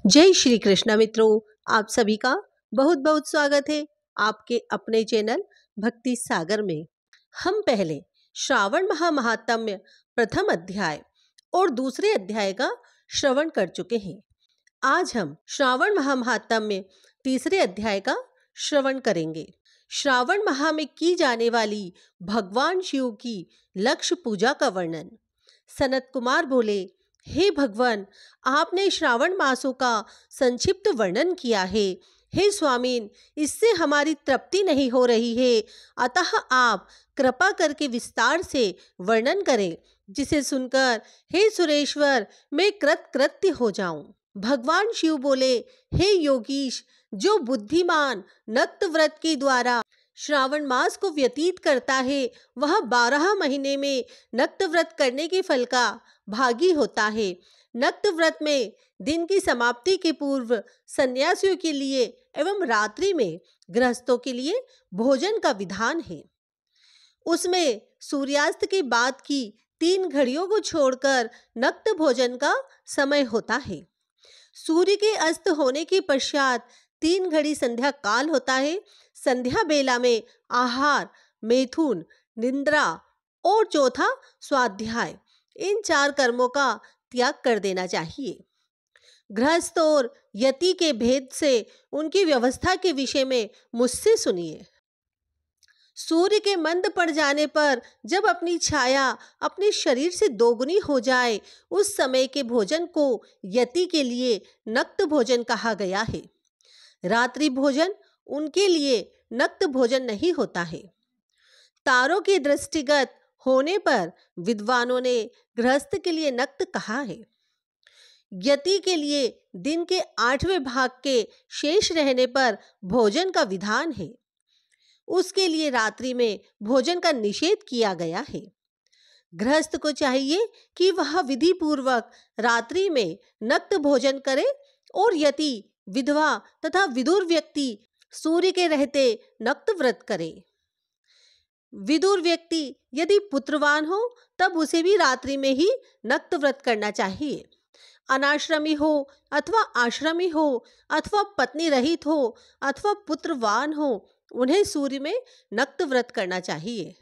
जय श्री कृष्ण मित्रों, आप सभी का बहुत बहुत स्वागत है आपके अपने चैनल भक्ति सागर में। हम पहले श्रावण महात्म्य प्रथम अध्याय और दूसरे अध्याय का श्रवण कर चुके हैं। आज हम श्रावण महात्म्य तीसरे अध्याय का श्रवण करेंगे। श्रावण माह में की जाने वाली भगवान शिव की लक्ष्य पूजा का वर्णन। सनत कुमार बोले, हे भगवान, आपने श्रावण मासों का संक्षिप्त वर्णन किया है। हे स्वामीन, इससे हमारी तृप्ति नहीं हो रही है, अतः आप कृपा करके विस्तार से वर्णन करें, जिसे सुनकर हे सुरेश्वर मैं कृतकृत्य हो जाऊं। भगवान शिव बोले, हे योगीश, जो बुद्धिमान नक्त व्रत के द्वारा श्रावण मास को व्यतीत करता है, वह 12 महीने में नक्त व्रत करने के फल का भागी होता है। नक्त व्रत में दिन की समाप्ति के पूर्व सन्यासियों के लिए एवं रात्रि में गृहस्थों के लिए भोजन का विधान है। उसमें सूर्यास्त के बाद की 3 घड़ियों को छोड़कर नक्त भोजन का समय होता है। सूर्य के अस्त होने के पश्चात 3 घड़ी संध्या काल होता है। संध्या बेला में आहार, मैथुन, निद्रा और चौथा स्वाध्याय, इन 4 कर्मों का त्याग कर देना चाहिए। गृहस्थ और यति के भेद से उनकी व्यवस्था के विषय में मुझसे सुनिए। सूर्य के मंद पड़ जाने पर जब अपनी छाया अपने शरीर से दोगुनी हो जाए, उस समय के भोजन को यति के लिए नक्त भोजन कहा गया है। रात्रि भोजन उनके लिए नक्त भोजन नहीं होता है। तारों के दृष्टिगत होने पर विद्वानों ने गृहस्थ के लिए नक्त कहा है। यति के लिए दिन के 8वें भाग के शेष रहने पर भोजन का विधान है। उसके लिए रात्रि में भोजन का निषेध किया गया है। गृहस्थ को चाहिए कि वह विधि पूर्वक रात्रि में नक्त भोजन करे और यति, विधवा तथा विदुर व्यक्ति सूर्य के रहते नक्त व्रत करे। विदुर व्यक्ति यदि पुत्रवान हो तब उसे भी रात्रि में ही नक्त व्रत करना चाहिए। अनाश्रमी हो अथवा आश्रमी हो अथवा पत्नी रहित हो अथवा पुत्रवान हो, उन्हें सूर्य में नक्त व्रत करना चाहिए।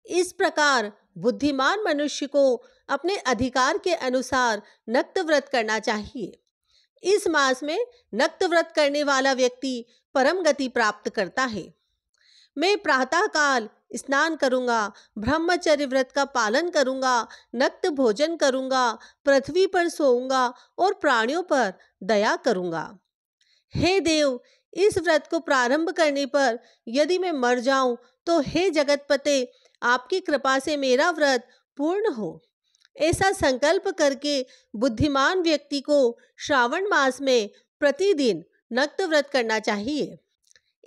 इस प्रकार बुद्धिमान मनुष्य को अपने अधिकार के अनुसार नक्त व्रत करना चाहिए। इस मास में नक्त व्रत करने वाला व्यक्ति परम गति प्राप्त करता है। मैं प्रातः काल स्नान करूंगा, ब्रह्मचर्य व्रत का पालन करूंगा, नक्त भोजन करूंगा, पृथ्वी पर सोऊंगा और प्राणियों पर दया करूंगा। हे देव, इस व्रत को प्रारंभ करने पर यदि मैं मर जाऊं तो हे जगतपते, आपकी कृपा से मेरा व्रत पूर्ण हो। ऐसा संकल्प करके बुद्धिमान व्यक्ति को श्रावण मास में प्रतिदिन नक्त व्रत करना चाहिए।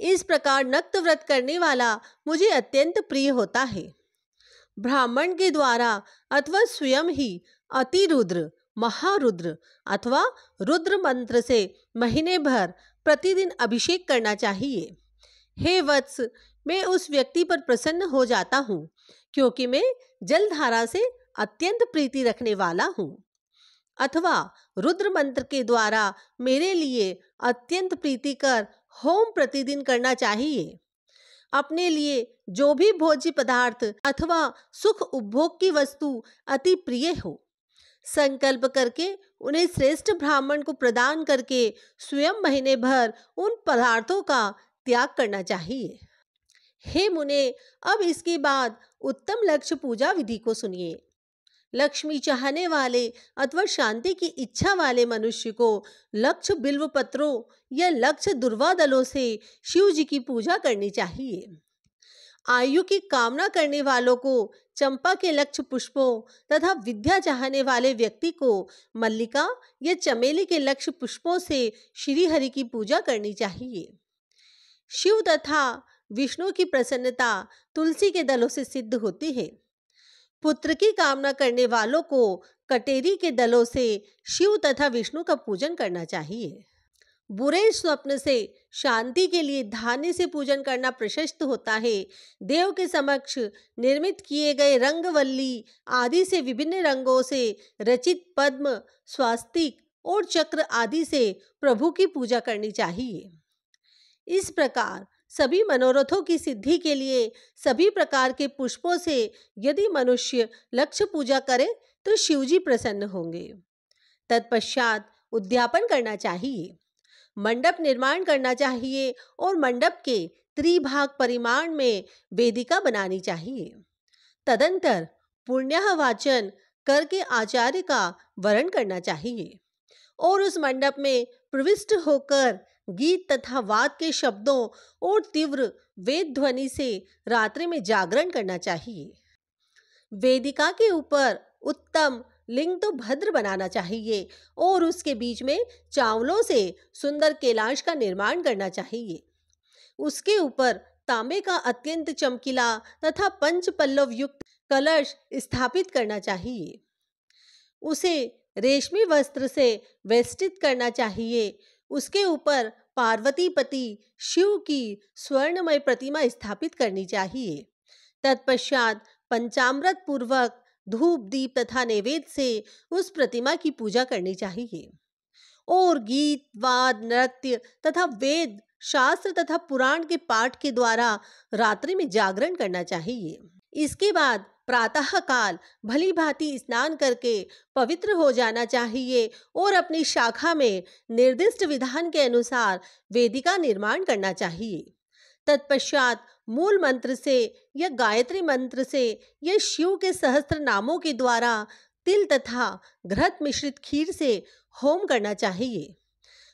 इस प्रकार नक्त व्रत करने वाला मुझे अत्यंत प्रिय होता है। ब्राह्मण के द्वारा अथवा स्वयं ही अतिरुद्र, महारुद्र अथवा रुद्र मंत्र से महीने भर प्रतिदिन अभिषेक करना चाहिए। हे वत्स, मैं उस व्यक्ति पर प्रसन्न हो जाता हूँ, क्योंकि मैं जलधारा से अत्यंत प्रीति रखने वाला हूँ। अथवा रुद्र मंत्र के द्वारा मेरे लिए अत्यंत प्रीतिकर होम प्रतिदिन करना चाहिए। अपने लिए जो भी भोज्य पदार्थ अथवा सुख उपभोग की वस्तु अति प्रिय हो, संकल्प करके उन्हें श्रेष्ठ ब्राह्मण को प्रदान करके स्वयं महीने भर उन पदार्थों का त्याग करना चाहिए। हे मुने, अब इसके बाद उत्तम लक्ष्य पूजा विधि को सुनिए। लक्ष्मी चाहने वाले अथवा शांति की इच्छा वाले मनुष्य को लक्ष्य बिल्व पत्रों या लक्ष्य दुर्वा दलों से शिव जी की पूजा करनी चाहिए। आयु की कामना करने वालों को चंपा के लक्ष्य पुष्पों तथा विद्या चाहने वाले व्यक्ति को मल्लिका या चमेली के लक्ष्य पुष्पों से श्री हरि की पूजा करनी चाहिए। शिव तथा विष्णु की प्रसन्नता तुलसी के दलों से सिद्ध होती है। पुत्र की कामना करने वालों को कटेरी के दलों से शिव तथा विष्णु का पूजन करना चाहिए। बुरे स्वप्न से शांति के लिए धान्य से पूजन करना प्रशस्त होता है। देव के समक्ष निर्मित किए गए रंगवल्ली आदि से विभिन्न रंगों से रचित पद्म, स्वास्तिक और चक्र आदि से प्रभु की पूजा करनी चाहिए। इस प्रकार सभी मनोरथों की सिद्धि के लिए सभी प्रकार के पुष्पों से यदि मनुष्य लक्ष्य पूजा करे तो शिवजी प्रसन्न होंगे। तत्पश्चात उद्यापन करना चाहिए, मंडप निर्माण करना चाहिए और मंडप के त्रिभाग परिमाण में वेदिका बनानी चाहिए। तदंतर पुण्यः वाचन करके आचार्य का वरण करना चाहिए और उस मंडप में प्रविष्ट होकर गीत तथा वाद के शब्दों और तीव्र वेद ध्वनि से रात्रि में जागरण करना चाहिए। वेदिका के ऊपर उत्तम लिंग तो भद्र बनाना चाहिए और उसके बीच में चावलों से सुंदर कैलाश का निर्माण करना चाहिए। उसके ऊपर तांबे का अत्यंत चमकीला तथा पंच पल्लव युक्त कलश स्थापित करना चाहिए। उसे रेशमी वस्त्र से वेष्टित करना चाहिए। उसके ऊपर पार्वती पति शिव की स्वर्णमय प्रतिमा स्थापित करनी चाहिए। तत्पश्चात पंचामृत पूर्वक धूप दीप तथा नैवेद्य से उस प्रतिमा की पूजा करनी चाहिए और गीत वाद नृत्य तथा वेद शास्त्र तथा पुराण के पाठ के द्वारा रात्रि में जागरण करना चाहिए। इसके बाद प्रातः काल भली भांति स्नान करके पवित्र हो जाना चाहिए और अपनी शाखा में निर्दिष्ट विधान के अनुसार वेदिका निर्माण करना चाहिए। तत्पश्चात मूल मंत्र से या गायत्री मंत्र से या शिव के सहस्त्र नामों के द्वारा तिल तथा घृत मिश्रित खीर से होम करना चाहिए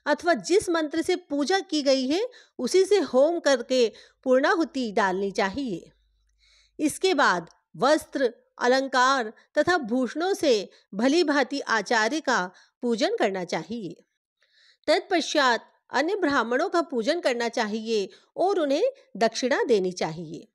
अथवा जिस मंत्र से पूजा की गई है उसी से होम करके पूर्णाहुति डालनी चाहिए। इसके बाद वस्त्र अलंकार तथा भूषणों से भली भांति आचार्य का पूजन करना चाहिए। तत्पश्चात अन्य ब्राह्मणों का पूजन करना चाहिए और उन्हें दक्षिणा देनी चाहिए।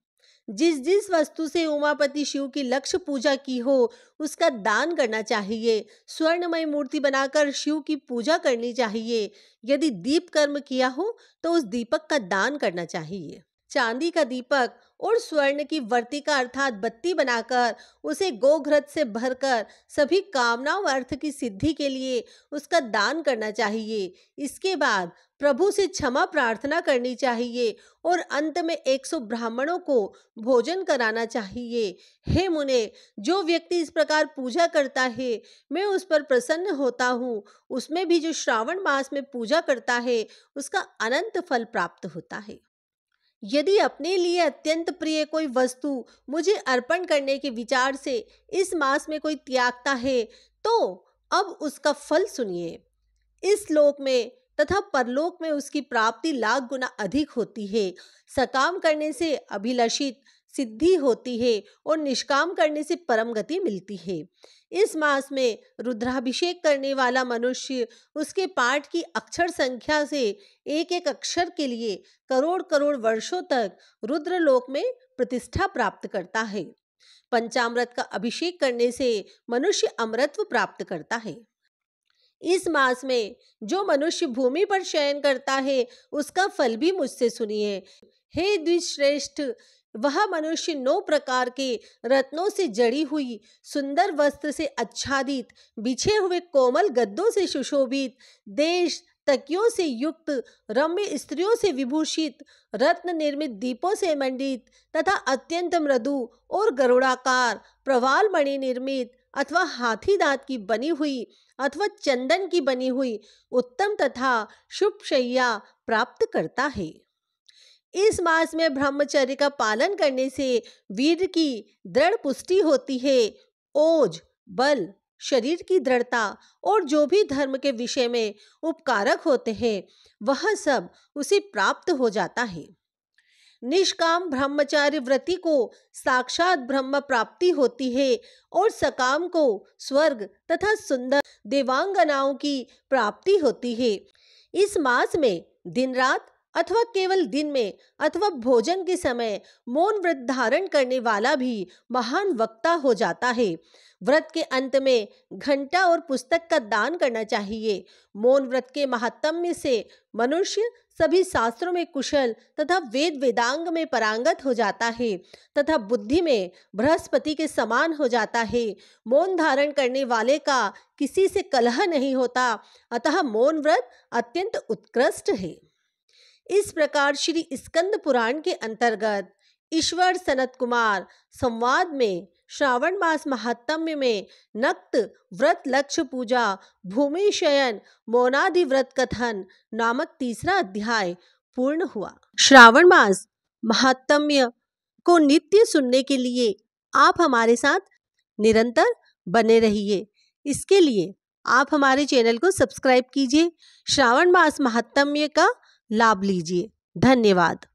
जिस जिस वस्तु से उमापति शिव की लक्ष्य पूजा की हो उसका दान करना चाहिए। स्वर्णमय मूर्ति बनाकर शिव की पूजा करनी चाहिए। यदि दीप कर्म किया हो तो उस दीपक का दान करना चाहिए। चांदी का दीपक और स्वर्ण की वर्तिका अर्थात बत्ती बनाकर उसे गोघृत से भरकर सभी कामनाओं अर्थ की सिद्धि के लिए उसका दान करना चाहिए। इसके बाद प्रभु से क्षमा प्रार्थना करनी चाहिए और अंत में 100 ब्राह्मणों को भोजन कराना चाहिए। हे मुने, जो व्यक्ति इस प्रकार पूजा करता है मैं उस पर प्रसन्न होता हूँ। उसमें भी जो श्रावण मास में पूजा करता है उसका अनंत फल प्राप्त होता है। यदि अपने लिए अत्यंत प्रिय कोई वस्तु मुझे अर्पण करने के विचार से इस मास में कोई त्यागता है तो अब उसका फल सुनिए। इस लोक में तथा परलोक में उसकी प्राप्ति लाख गुना अधिक होती है। सकाम करने से अभिलषित सिद्धि होती है और निष्काम करने से परम गति मिलती है। इस मास में रुद्राभिषेक करने वाला मनुष्य उसके पाठ की अक्षर संख्या से एक एक अक्षर के लिए करोड़ करोड़ वर्षों तक रुद्रलोक में प्रतिष्ठा प्राप्त करता है। पंचामृत का अभिषेक करने से मनुष्य अमरत्व प्राप्त करता है। इस मास में जो मनुष्य भूमि पर शयन करता है उसका फल भी मुझसे सुनिए। हे द्विश्रेष्ठ, वह मनुष्य 9 प्रकार के रत्नों से जड़ी हुई सुंदर वस्त्र से आच्छादित, बिछे हुए कोमल गद्दों से सुशोभित, देश तकियों से युक्त, रम्य स्त्रियों से विभूषित, रत्न निर्मित दीपों से मंडित तथा अत्यंत मृदु और गरुड़ाकार प्रवाल मणि निर्मित अथवा हाथी दांत की बनी हुई अथवा चंदन की बनी हुई उत्तम तथा शुभ शैया प्राप्त करता है। इस मास में ब्रह्मचर्य का पालन करने से वीर की दृढ़ पुष्टि होती है। ओज, बल, शरीर की दृढ़ता और जो भी धर्म के विषय में उपकारक होते हैं वह सब उसे प्राप्त हो जाता है। निष्काम ब्रह्मचार्य व्रति को साक्षात ब्रह्म प्राप्ति होती है और सकाम को स्वर्ग तथा सुंदर देवांगनाओं की प्राप्ति होती है। इस मास में दिन रात अथवा केवल दिन में अथवा भोजन के समय मौन व्रत धारण करने वाला भी महान वक्ता हो जाता है। व्रत के अंत में घंटा और पुस्तक का दान करना चाहिए। मौन व्रत के महात्म्य से मनुष्य सभी शास्त्रों में कुशल तथा वेद वेदांग में पारंगत हो जाता है तथा बुद्धि में बृहस्पति के समान हो जाता है। मौन धारण करने वाले का किसी से कलह नहीं होता, अतः मौन व्रत अत्यंत उत्कृष्ट है। इस प्रकार श्री स्कंद पुराण के अंतर्गत ईश्वर सनत कुमार संवाद में श्रावण मास महात्म्य में नक्त व्रत लक्ष्य पूजा भूमि शयन मौनादि व्रत कथन नामक तीसरा अध्याय पूर्ण हुआ। श्रावण मास महात्म्य को नित्य सुनने के लिए आप हमारे साथ निरंतर बने रहिए। इसके लिए आप हमारे चैनल को सब्सक्राइब कीजिए, श्रावण मास महात्म्य का लाभ लीजिए। धन्यवाद।